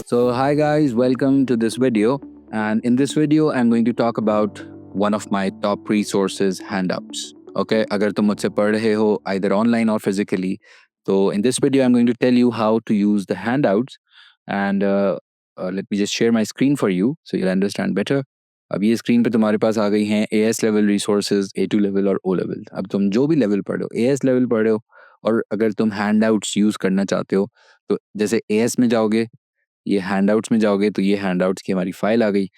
So hi guys, welcome to this video. And in this video, I'm going to talk about one of my top resources, Handouts. Okay, अगर तुम मुझसे पढ़ रहे हो either online or physically, so in this video, I'm going to tell you how to use the Handouts. And let me just share my screen for you so you'll understand better. अब ये screen पे तुम्हारे पास आ गई हैं AS level resources, A2 level और O level. अब तुम जो भी लेवल पढ़ रहे हो, AS लेवल पढ़ रहे हो और अगर तुम हैंडआउट्स यूज़ करना चाहते हो तो जैसे AS में जाओगे, ये हैंडआउट्स में जाओगे तो ये हैंडआउट्स की हमारी फाइल आ गई.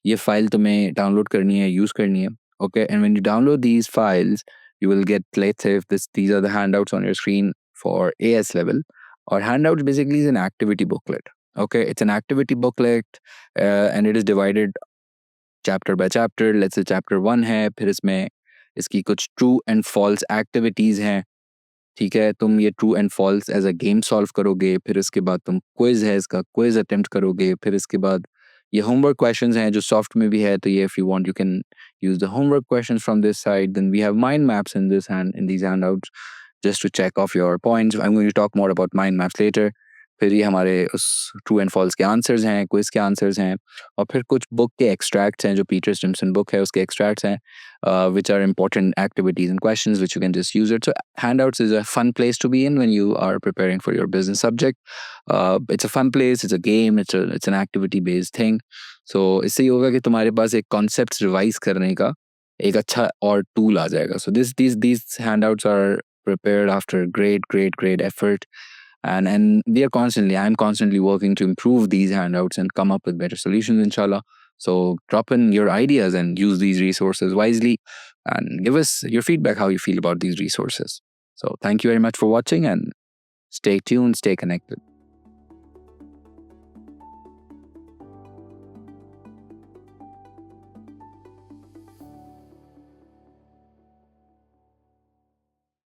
ये फाइल तुम्हें डाउनलोड करनी है, यूज़ करनी है. Okay, and when you download these files you will get, let's say, if these are the handouts on your screen for AS level. Or handouts basically is an activity booklet. Okay, it's an activity booklet and it is divided chapter by chapter. Let's say chapter 1 है, फिर इसमें इसकी कुछ true and false activities हैं. ठीक है, तुम ये true and false as a game solve करोगे, फिर इसके बाद तुम क्विज है, इसका क्विज अटेम्प्ट करोगे, फिर इसके बाद ये होमवर्क क्वेश्चंस हैं जो सॉफ्ट में भी है, तो ये if you want you can use the homework questions from this side. Then we have mind maps in this hand in these handouts just to check off your points. I'm going to talk more about mind maps later. फिर ये हमारे उस true and false के answers हैं, quiz के answers हैं, और फिर कुछ बुक के एक्सट्रैक्ट्स हैं, जो पीटर स्टिम्सन बुक है उसके एक्सट्रैक्ट्स हैं, which are important activities and questions which you can just use it. So Handouts is a fun place to be in when you are preparing for your business subject. It's a fun place, it's a game, it's an activity based thing. So इससे ये होगा कि तुम्हारे पास एक concepts revise करने का एक अच्छा और tool आ जाएगा. So these handouts are prepared after great effort, and I'm constantly working to improve these handouts and come up with better solutions, inshallah. So drop in your ideas and use these resources wisely and give us your feedback, how you feel about these resources. So thank you very much for watching, and stay tuned, stay connected.